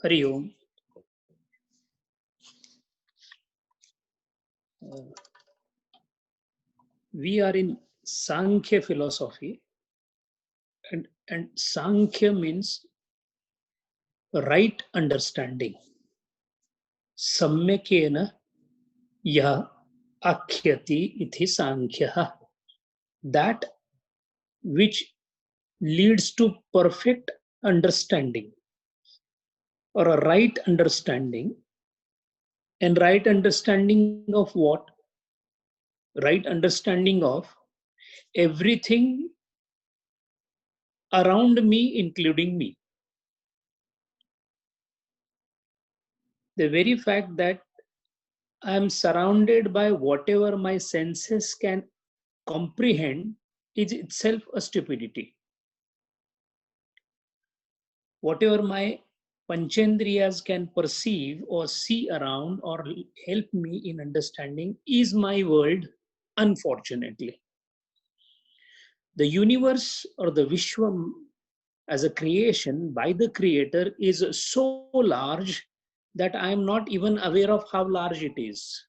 Hari Om. We are in Sankhya philosophy, and Sankhya means right understanding. Sammyakena yah akhyati ithi Sankhya. That which leads to perfect understanding or a right understanding. And right understanding of what? Right understanding of everything around me, including me. The very fact that I am surrounded by whatever my senses can comprehend is itself a stupidity. Whatever my panchendriyas can perceive or see around or help me in understanding is my world, unfortunately. The universe or the Vishwam as a creation by the creator is so large that I am not even aware of how large it is.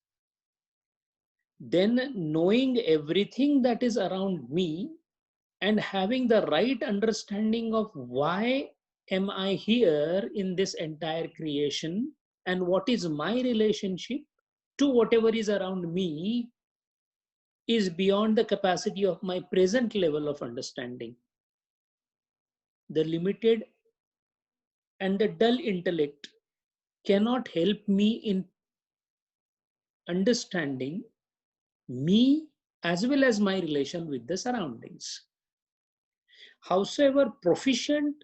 Then knowing everything that is around me and having the right understanding of why am I here in this entire creation and what is my relationship to whatever is around me is beyond the capacity of my present level of understanding. The limited and the dull intellect cannot help me in understanding me as well as my relation with the surroundings. Howsoever proficient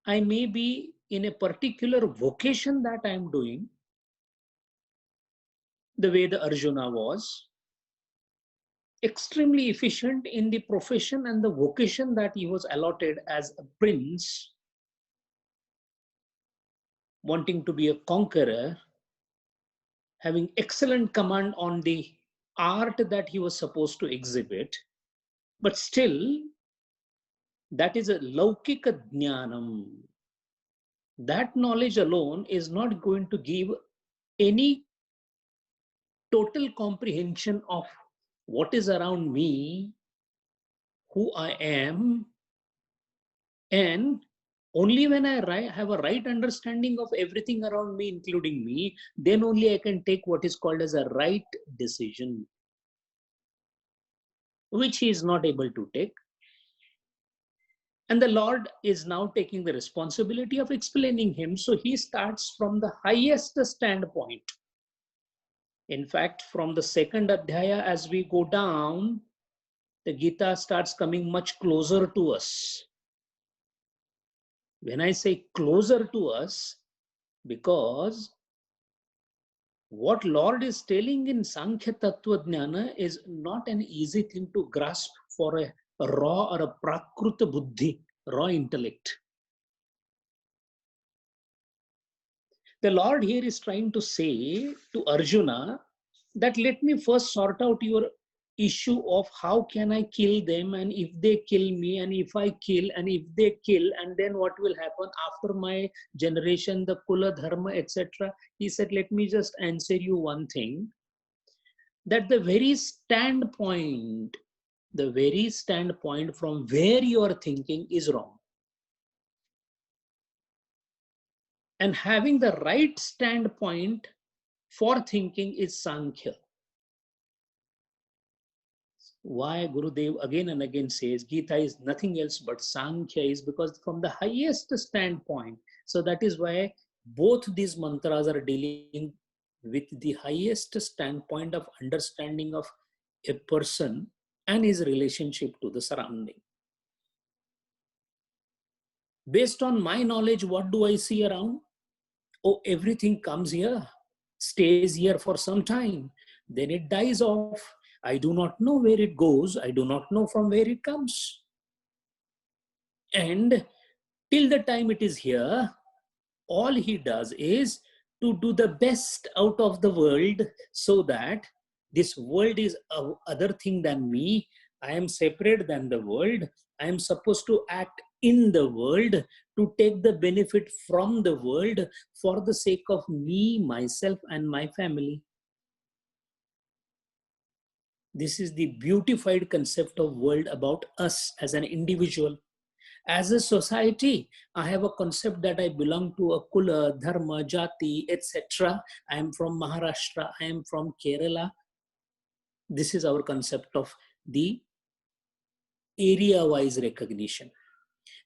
I may be in a particular vocation that I am doing, the way the Arjuna was, extremely efficient in the profession and the vocation that he was allotted as a prince, wanting to be a conqueror, having excellent command on the art that he was supposed to exhibit, but still, that is a laukika jnanam. That knowledge alone is not going to give any total comprehension of what is around me, who I am, and only when I have a right understanding of everything around me, including me, then only I can take what is called as a right decision, which he is not able to take. And the Lord is now taking the responsibility of explaining him. So he starts from the highest standpoint. In fact, from the second adhyaya, as we go down, the Gita starts coming much closer to us. When I say closer to us, because what Lord is telling in Sankhya Tattva Jnana is not an easy thing to grasp for a raw or a prakruta buddhi, raw intellect. The Lord here is trying to say to Arjuna that let me first sort out your issue of how can I kill them, and if they kill me, and if I kill, and if they kill, and then what will happen after my generation, the Kula Dharma, etc. He said, let me just answer you one thing, that the very standpoint from where you are thinking is wrong. And having the right standpoint for thinking is Sankhya. Why Gurudev again and again says Gita is nothing else but Sankhya is because from the highest standpoint. So that is why both these mantras are dealing with the highest standpoint of understanding of a person and his relationship to the surrounding. Based on my knowledge, what do I see around? Oh, everything comes here, stays here for some time, then it dies off. I do not know where it goes. I do not know from where it comes. And till the time it is here, all he does is to do the best out of the world so that this world is other thing than me. I am separate than the world. I am supposed to act in the world, to take the benefit from the world for the sake of me, myself, and my family. This is the beautified concept of world about us as an individual. As a society, I have a concept that I belong to a kula, dharma, jati, etc. I am from Maharashtra, I am from Kerala. This is our concept of the area-wise recognition.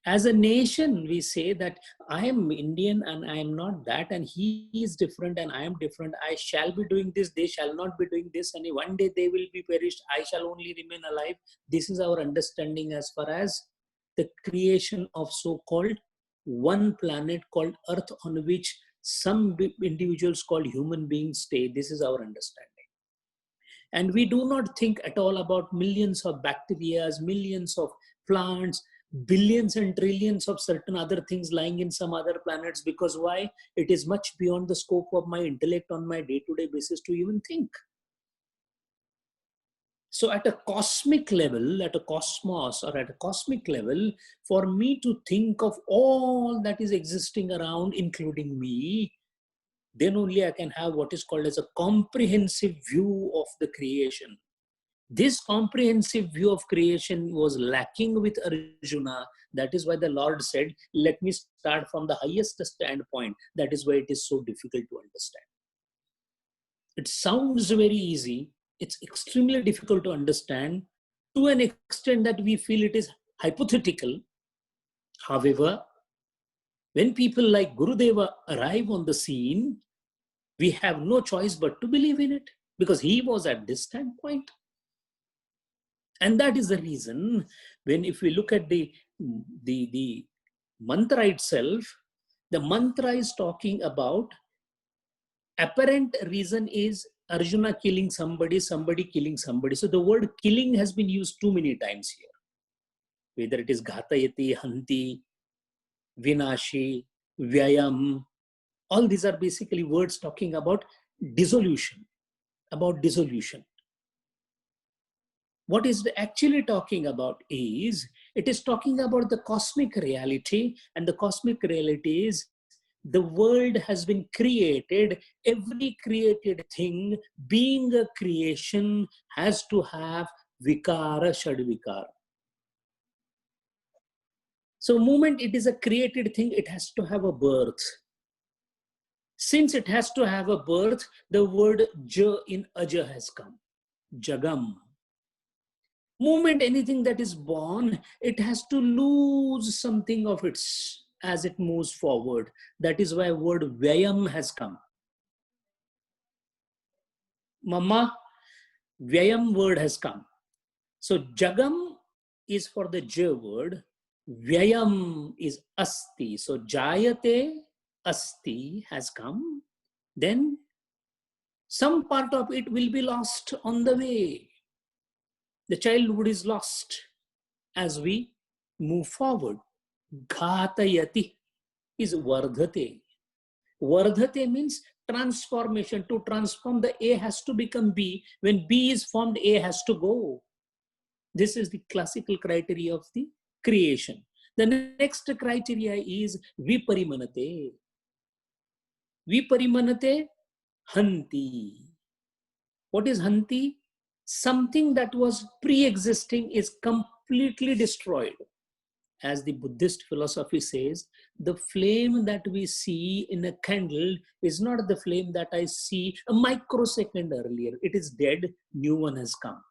As a nation, we say that I am Indian and I am not that, and he is different and I am different. I shall be doing this, they shall not be doing this, and one day they will be perished. I shall only remain alive. This is our understanding as far as the creation of so-called one planet called Earth, on which some individuals called human beings stay. This is our understanding. And we do not think at all about millions of bacteria, millions of plants, billions and trillions of certain other things lying in some other planets. Because why? It is much beyond the scope of my intellect on my day-to-day basis to even think. So at a cosmic level, at a cosmos or at a cosmic level, for me to think of all that is existing around, including me, then only I can have what is called as a comprehensive view of the creation. This comprehensive view of creation was lacking with Arjuna. That is why the Lord said, let me start from the highest standpoint. That is why it is so difficult to understand. It sounds very easy. It's extremely difficult to understand to an extent that we feel it is hypothetical. However, when people like Gurudeva arrive on the scene, we have no choice but to believe in it, because he was at this standpoint. And that is the reason when, if we look at the mantra itself, the mantra is talking about apparent reason is Arjuna killing somebody, somebody killing somebody. So the word killing has been used too many times here. Whether it is ghatayati, hanti, vinashi, vyayam, all these are basically words talking about dissolution, about dissolution. What is actually talking about is, it is talking about the cosmic reality, and the cosmic reality is the world has been created. Every created thing, being a creation, has to have vikara, shadvikara. So moment it is a created thing, it has to have a birth. Since it has to have a birth, the word ja in aja has come, jagam. Moment anything that is born, it has to lose something of its as it moves forward. That is why word vyayam has come. Mama, vyayam word has come. So jagam is for the j word, vyayam is asti. So jayate, asti has come. Then some part of it will be lost on the way. The childhood is lost as we move forward. Ghatayati is vardhate. Vardhate means transformation. To transform, the A has to become B. When B is formed, A has to go. This is the classical criteria of the creation. The next criteria is viparimanate. Viparimanate, hanti. What is hanti? Something that was pre-existing is completely destroyed. As the Buddhist philosophy says, the flame that we see in a candle is not the flame that I see a microsecond earlier. It is dead, new one has come.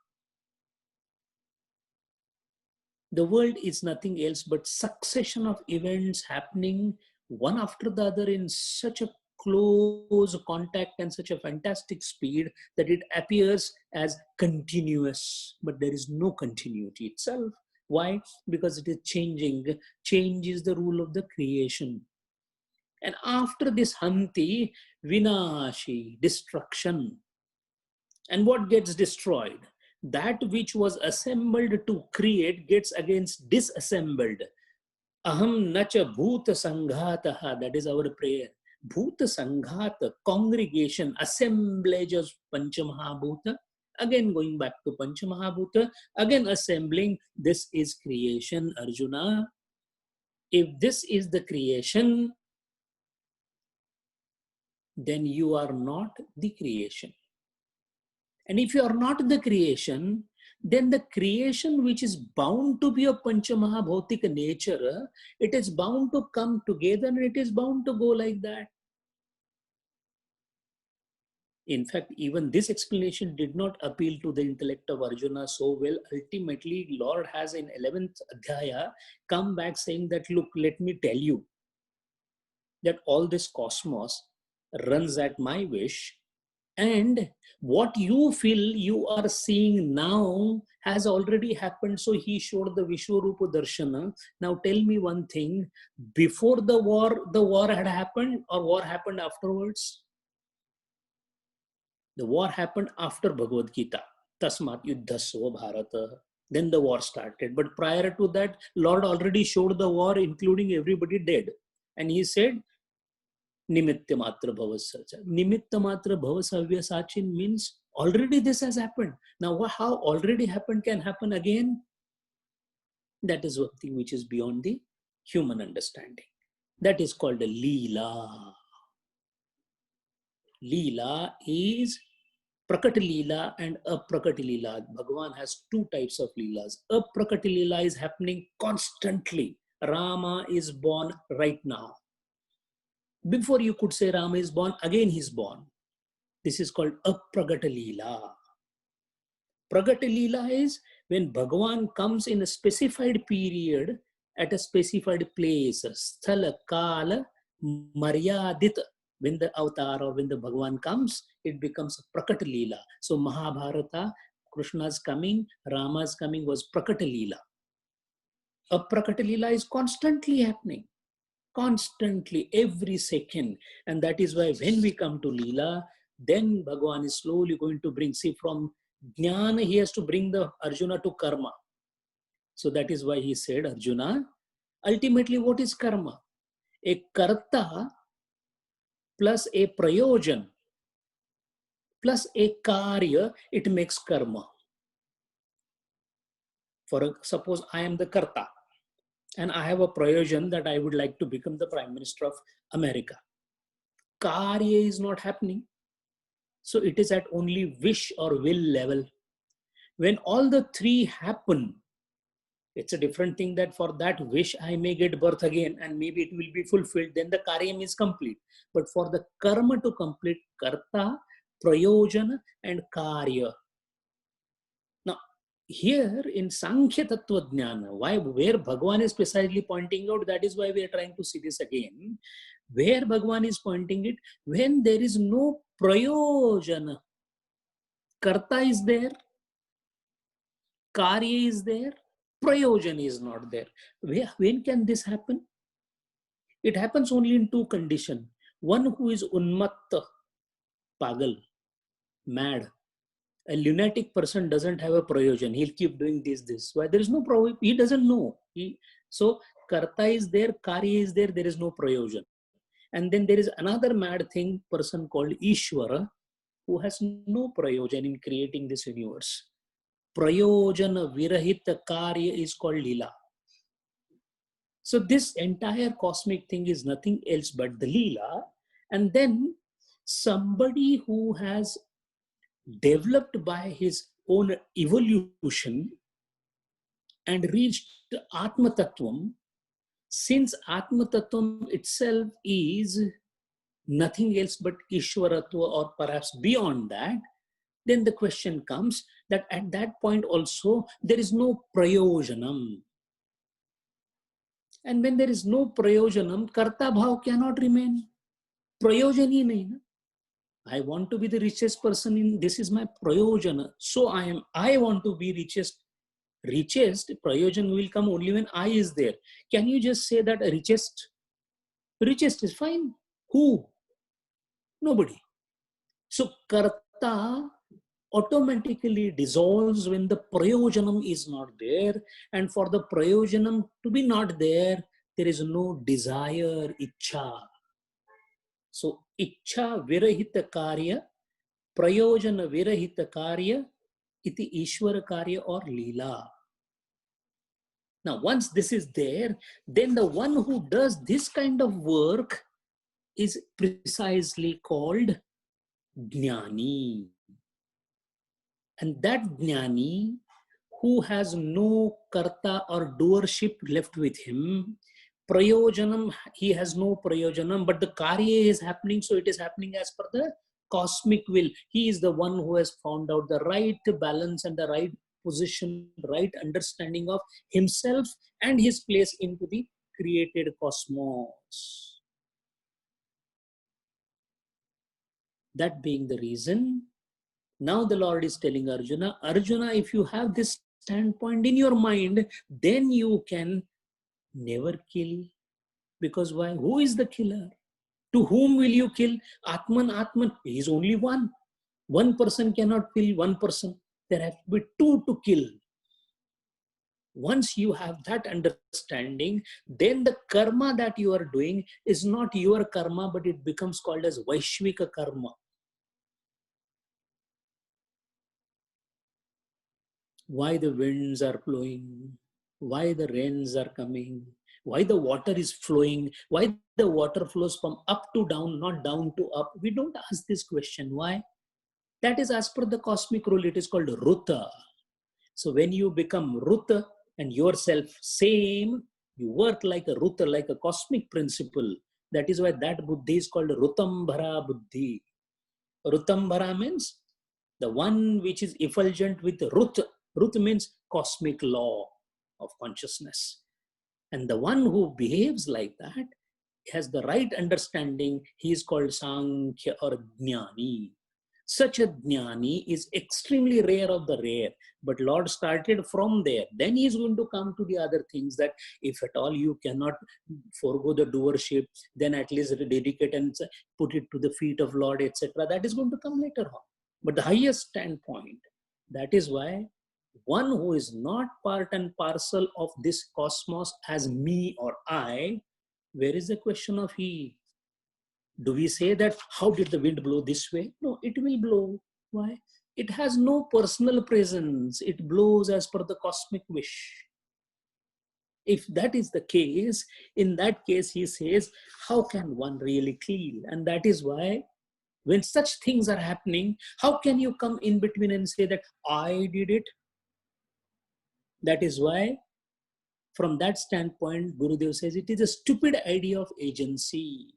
The world is nothing else but succession of events happening one after the other in such a close contact and such a fantastic speed that it appears as continuous, but there is no continuity itself. Why? Because it is changing. Change is the rule of the creation. And after this hanti, vinashi, destruction. And what gets destroyed? That which was assembled to create gets again disassembled. Aham nacha bhuta sanghataha, that is our prayer. Bhuta sanghata, congregation, assemblage of Panchamahabhuta. Again going back to Panchamahabhuta, again assembling. This is creation, Arjuna. If this is the creation, then you are not the creation. And if you are not the creation, then the creation which is bound to be of Panchamahabhautika nature, it is bound to come together and it is bound to go like that. In fact, even this explanation did not appeal to the intellect of Arjuna so well. Ultimately, Lord has in 11th Adhyaya come back saying that, look, let me tell you that all this cosmos runs at my wish, and what you feel you are seeing now has already happened. So he showed the Vishwarupa Darshana. Now tell me one thing, before the war had happened, or war happened afterwards? The war happened after Bhagavad Gita. Tasmat yuddhasva bharata. Then the war started. But prior to that, Lord already showed the war, including everybody dead. And he said, Nimitta matra bhavasya. Nimitta matra bhavasavya sachin means already this has happened. Now, how already happened can happen again? That is one thing which is beyond the human understanding. That is called a Leela. Leela is Prakati Leela and Aprakati Leela. Bhagavan has two types of Leelas. Aprakati Leela is happening constantly. Rama is born right now. Before you could say Rama is born, again he is born. This is called Apragata Leela. Pragata Leela is when Bhagavan comes in a specified period at a specified place. Sthala, Kala, Maryadita. When the avatar or when the Bhagavan comes, it becomes a Prakata Leela. So Mahabharata, Krishna's coming, Rama's coming was Prakata Leela. A Prakata Leela is constantly happening. Constantly, every second. And that is why when we come to Leela, then Bhagavan is slowly going to bring, see, from Jnana, he has to bring the Arjuna to karma. So that is why he said, Arjuna, ultimately what is karma? A karta plus a prayojan plus a karya, it makes karma. Suppose I am the karta and I have a prayojan that I would like to become the Prime Minister of America. Karya is not happening. So it is at only wish or will level. When all the three happen, it's a different thing that for that wish I may get birth again and maybe it will be fulfilled, then the karyam is complete. But for the karma to complete, karta, prayojana and karya. Now, here in Sankhya Tattva Jnana, where Bhagavan is precisely pointing out, that is why we are trying to see this again, where Bhagavan is pointing it, when there is no prayojana, karta is there, karya is there, prayojan is not there. When can this happen? It happens only in two conditions. One who is unmatta, pagal, mad. A lunatic person doesn't have a prayojan. He'll keep doing this. Why? There is no he doesn't know. So karta is there, karya is there, there is no prayojan. And then there is another mad thing, person called Ishvara, who has no prayojan in creating this universe. Prayojana virahita karya is called Leela. So this entire cosmic thing is nothing else but the Leela. And then somebody who has developed by his own evolution and reached Atma Tattvam, since Atma Tattvam itself is nothing else but Ishwaratva or perhaps beyond that, then the question comes that at that point also there is no prayojanam. And when there is no prayojanam, karta bhav cannot remain. Prayojani nahi na. I want to be the richest person in, this is my prayojana. So I want to be richest. Richest, prayojan will come only when I is there. Can you just say that richest? Richest is fine. Who? Nobody. So karta automatically dissolves when the prayojanam is not there. And for the prayojanam to be not there, there is no desire, ichha. So ichha virahita karya, prayojana virahita karya, iti Ishwara karya or Leela. Now, once this is there, then the one who does this kind of work is precisely called Jnani. And that Jnani, who has no karta or doership left with him, prayojanam, he has no prayojanam, but the karya is happening, so it is happening as per the cosmic will. He is the one who has found out the right balance and the right position, right understanding of himself and his place into the created cosmos. That being the reason, now the Lord is telling Arjuna, Arjuna, if you have this standpoint in your mind, then you can never kill. Because why? Who is the killer? To whom will you kill? Atman, Atman. He is only one. One person cannot kill one person. There have to be two to kill. Once you have that understanding, then the karma that you are doing is not your karma, but it becomes called as Vaishvika karma. Why the winds are blowing, why the rains are coming, why the water is flowing, why the water flows from up to down, not down to up. We don't ask this question. Why? That is as per the cosmic rule. It is called Ruta. So when you become Ruta and yourself same, you work like a Ruta, like a cosmic principle. That is why that Buddhi is called Rutambhara Buddhi. Rutambhara means the one which is effulgent with Rut. Rut means cosmic law of consciousness. And the one who behaves like that has the right understanding. He is called Sankhya or Jnani. Such a Jnani is extremely rare of the rare. But Lord started from there. Then he is going to come to the other things, that if at all you cannot forego the doership, then at least dedicate and put it to the feet of Lord, etc. That is going to come later on. But the highest standpoint, that is why one who is not part and parcel of this cosmos as me or I, where is the question of he? Do we say that, how did the wind blow this way? No, it will blow. Why? It has no personal presence. It blows as per the cosmic wish. If that is the case, in that case, he says, how can one really kill? And that is why when such things are happening, how can you come in between and say that I did it? That is why, from that standpoint, Gurudev says it is a stupid idea of agency.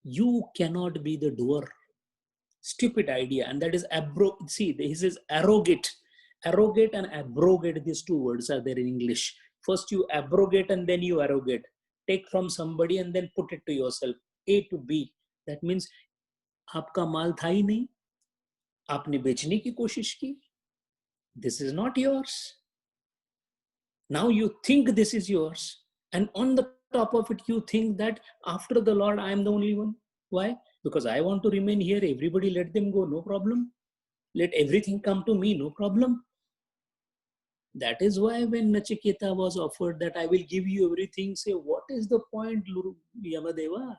You cannot be the doer. Stupid idea. And that is, see, he says arrogate. Arrogate and abrogate, these two words are there in English. First you abrogate and then you arrogate. Take from somebody and then put it to yourself. A to B. That means, आपका माल था ही नहीं, आपने बेचने की कोशिश की. This is not yours. Now you think this is yours. And on the top of it, you think that after the Lord, I am the only one. Why? Because I want to remain here. Everybody let them go. No problem. Let everything come to me. No problem. That is why when Nachiketa was offered that I will give you everything, say, what is the point, Yamadeva?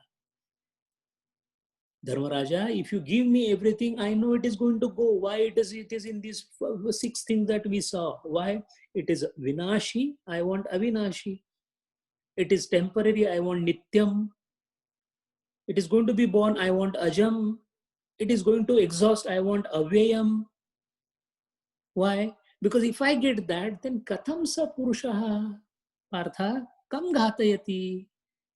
Dharmaraja, if you give me everything, I know it is going to go. Why it is in these 6 things that we saw? Why? It is Vinashi, I want Avinashi. It is temporary, I want Nityam. It is going to be born, I want Ajam. It is going to exhaust, I want Avyayam. Why? Because if I get that, then Katham sa Purushaha Partha kam ghatayati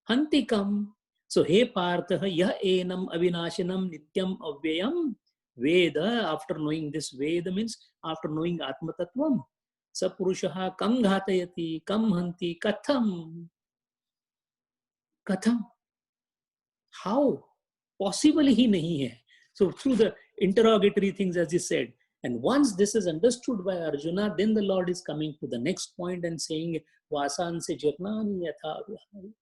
hanti kam. So, he Partha, yah enam avinashinam nityam avyayam. Veda, after knowing this, Veda means after knowing Atma Tattvam. Sa Purushaha kam ghatayati, kam hanti, katham. Katham. How? Possibly he nahi hai. So, through the interrogatory things, as he said, and once this is understood by Arjuna, then the Lord is coming to the next point and saying, Vasan se jirnani yatha vihari.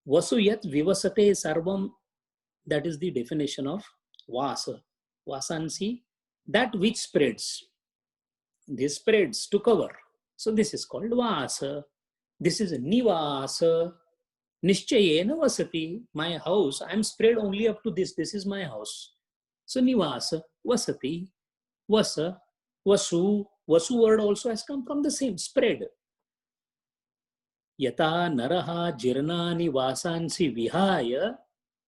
Vasuyat vivasate sarvam, that is the definition of vasa. Vasansi, that which spreads. This spreads to cover. So this is called vasa. This is nivasa. Nishchayena vasati. My house, I am spread only up to this. This is my house. So nivasa, vasati, vasa, vasu, Vasu word also has come from the same, spread. Yata naraha jirnani vasansi vihaya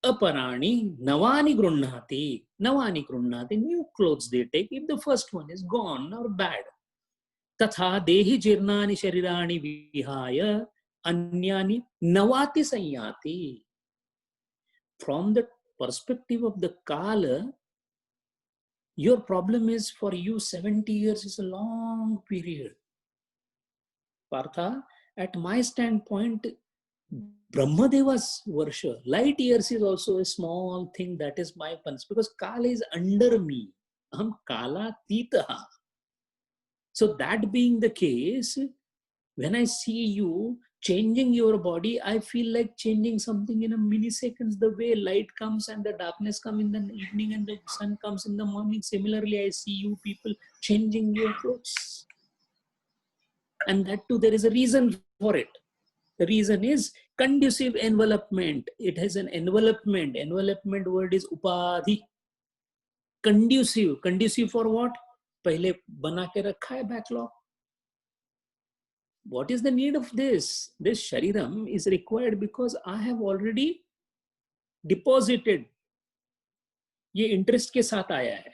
aparani navani grunnati. Navani grunnati, new clothes they take if the first one is gone or bad. Tatha dehi jirnani sharirani vihaya anyani navati sanyati. From the perspective of the Kala, your problem is for you 70 years is a long period. Partha, at my standpoint, Brahmadeva's Varsha, light years is also a small thing. That is my punch, because Kala is under me. Aham Kala Titaha. So that being the case, when I see you changing your body, I feel like changing something in a milliseconds. The way light comes and the darkness comes in the evening and the sun comes in the morning. Similarly, I see you people changing your clothes. And that too, there is a reason for it. The reason is conducive envelopment. It has an envelopment. Envelopment word is upadhi. Conducive. Conducive for what? Pehle bana ke rakha hai backlog. What is the need of this? This shariram is required because I have already deposited. ये interest के साथ आया है.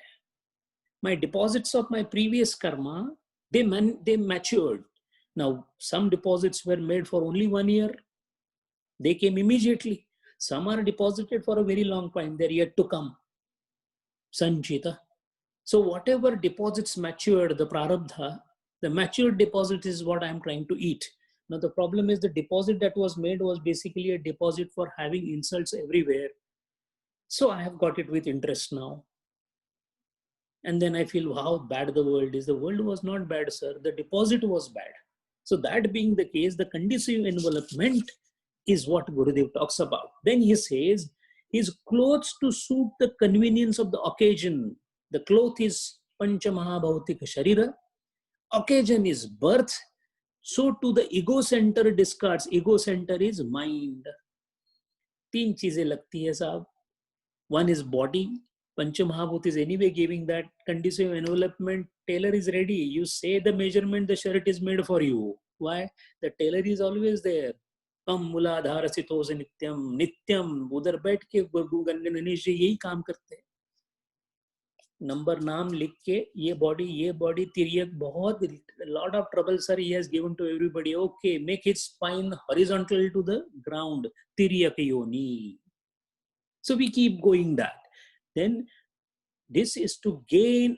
My deposits of my previous karma, they matured. Now, some deposits were made for only 1 year. They came immediately. Some are deposited for a very long time. They're yet to come. Sanchita. So whatever deposits matured, the prarabdha, the matured deposit is what I'm trying to eat. Now the problem is the deposit that was made was basically a deposit for having insults everywhere. So I have got it with interest now. And then I feel how bad the world is. The world was not bad, sir. The deposit was bad. So that being the case, the conducive envelopment is what Gurudev talks about. Then he says, his clothes to suit the convenience of the occasion. The cloth is Pancha Mahabhautika Sharira. Occasion is birth. So to the ego center discards. Ego center is mind. तीन चीजें लगती है साहब. One is body. Pancha Mahabhut is anyway giving that conducive envelopment. Tailor is ready. You say the measurement, the shirt is made for you. Why? The tailor is always there. Kam muladhara sitose nityam. Nityam. उधर बैठ के गणेश जी यही काम करते हैं. Number नाम लिख के ये बॉडी तिर्यक बहुत lot of trouble sir he has given to everybody. Okay, make his spine horizontal to the ground. Tiryak yoni. So we keep going that. Then this is to gain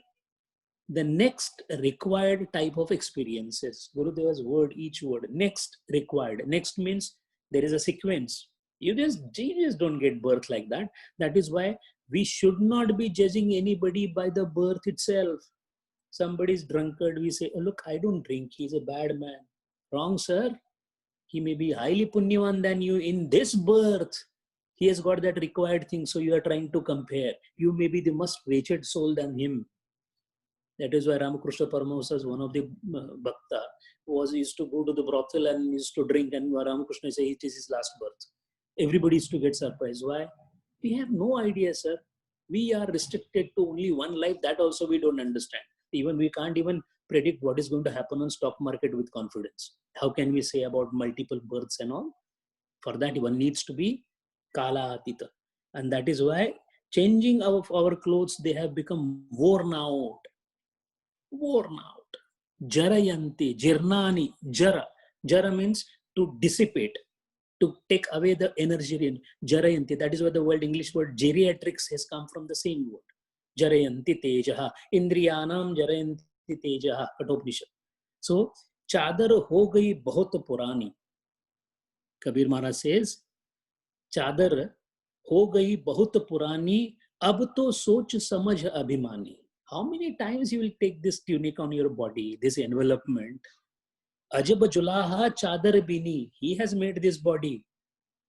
the next required type of experiences. Gurudeva's word, each word, next required. Next means there is a sequence. You just don't get birth like that. That is why we should not be judging anybody by the birth itself. Somebody is drunkard, we say, oh, look, I don't drink, he's a bad man. Wrong, sir. He may be highly punyavan than you in this birth. He has got that required thing, so you are trying to compare. You may be the most wretched soul than him. That is why Ramakrishna Paramahamsa is one of the bhakta who used to go to the brothel and used to drink, and Ramakrishna says it is his last birth. Everybody is to get surprised. Why? We have no idea, sir. We are restricted to only one life. That also we don't understand. Even we can't even predict what is going to happen on stock market with confidence. How can we say about multiple births and all? For that, one needs to be Kala Atita. And that is why changing our clothes, they have become worn out. Worn out. Jarayanti, Jirnani, Jara. Jara means to dissipate, to take away the energy in Jarayanti. That is why the word English word geriatrics has come from the same word. Jarayanti Tejaha. Indriyanam Jarayanti Tejaha. Katopnishat. So, Chadar ho gayi bahut purani. Kabir Maharaj says, Chadar ho gayi bahut purani, ab to soch samajh abhimani. How many times you will take this tunic on your body, this envelopment? Ajab julaha chadar bini. He has made this body.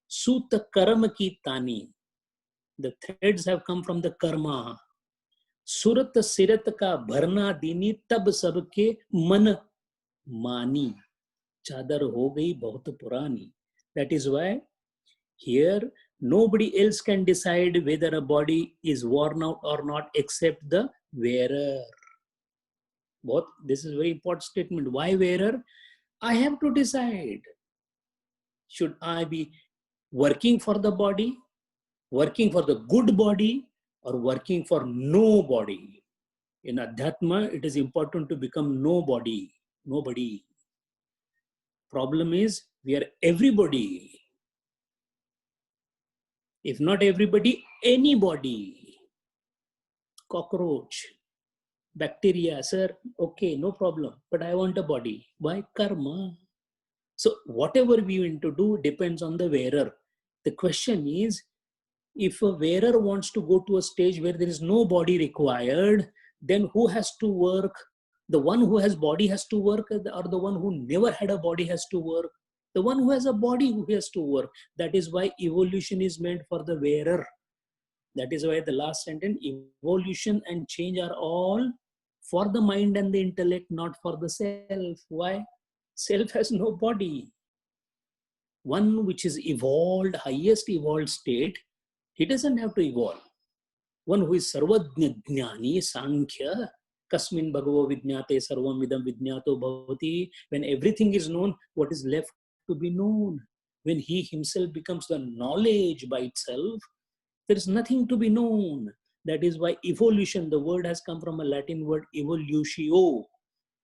Sut karma ki tani. The threads have come from the karma. Surat sirat ka bharna dini tab sabke man mani. Chadar ho gayi bahut purani. That is why here nobody else can decide whether a body is worn out or not except the wearer. This is a very important statement. Why wearer? I have to decide. Should I be working for the body, working for the good body, or working for nobody? In Adhyatma, it is important to become nobody. Nobody. Problem is, we are everybody. If not everybody, anybody. Cockroach, bacteria, sir, okay, no problem. But I want a body. Why? Karma. So whatever we want to do depends on the wearer. The question is, if a wearer wants to go to a stage where there is no body required, then who has to work? The one who has body has to work, or the one who never had a body has to work? The one who has a body who has to work. That is why evolution is meant for the wearer. That is why the last sentence, evolution and change are all for the mind and the intellect, not for the self. Why? Self has no body. One which is evolved, highest evolved state, he doesn't have to evolve. One who is sarvajna jnani, sankhya, kasmin bhagavo vidyate sarvam idam vidyato bhavati. When everything is known, what is left to be known? When he himself becomes the knowledge by itself, there is nothing to be known. That is why evolution, the word has come from a Latin word evolutio,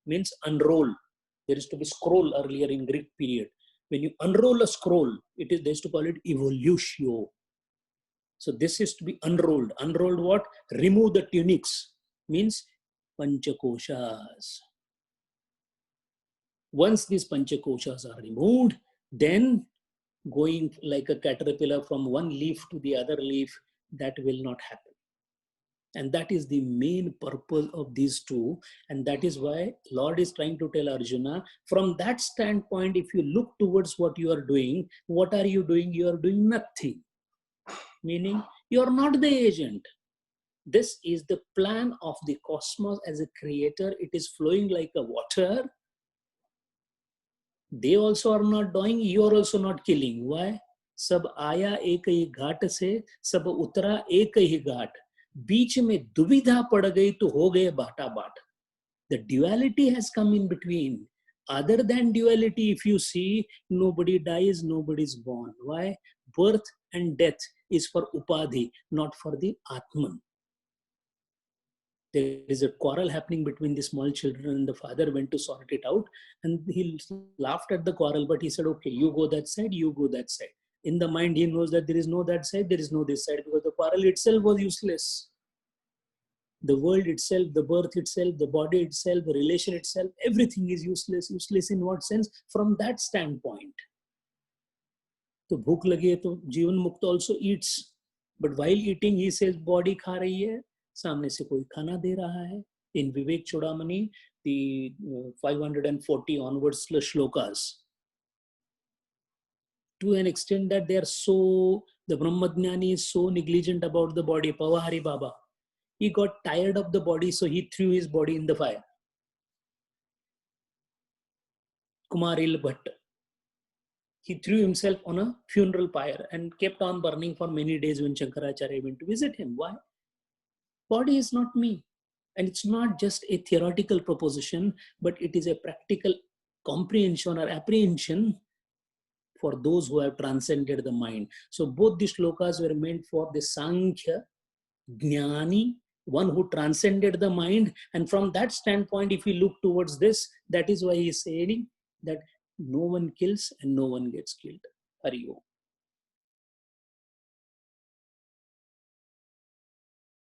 means unroll. There is to be scroll earlier in Greek period. When you unroll a scroll, they used to call it evolutio. So this is to be unrolled. Unrolled what? Remove the tunics, means panchakoshas. Once these panchakoshas are removed, then going like a caterpillar from one leaf to the other leaf, that will not happen. And that is the main purpose of these two. And that is why Lord is trying to tell Arjuna, from that standpoint, if you look towards what you are doing, what are you doing? You are doing nothing. Meaning, you are not the agent. This is the plan of the cosmos as a creator. It is flowing like a water. They also are not dying. You are also not killing. Why? Sab aya ek hi ghat se, sab utara ek hi ghat. बीच में दुविधा पड़ गई तो हो गए बाटा बाट. The duality has come in between. Other than duality, if you see, nobody dies, nobody is born. Why? Birth and death is for upadhi, not for the Atman. There is a quarrel happening between the small children, and the father went to sort it out, and he laughed at the quarrel, but he said, okay, you go that side, you go that side. In the mind, he knows that there is no that side, there is no this side, because the quarrel itself was useless. The world itself, the birth itself, the body itself, the relation itself, everything is useless. Useless in what sense? From that standpoint. तो भूख लगी है तो जीवन मुक्त also eats, but while eating he says body खा रही है, सामने से कोई खाना दे रहा है. In Vivek Chudamani, the 540 onwards shlokas, to an extent that they are so, the Brahmajnani is so negligent about the body. Pavahari Baba, he got tired of the body, so he threw his body in the fire. Kumaril Bhatt, he threw himself on a funeral pyre and kept on burning for many days when Shankaracharya went to visit him. Why? Body is not me. And it's not just a theoretical proposition, but it is a practical comprehension or apprehension for those who have transcended the mind. So both the shlokas were meant for the Sankhya, Jnani, one who transcended the mind. And from that standpoint, if we look towards this, that is why he is saying that no one kills and no one gets killed. Hari Om.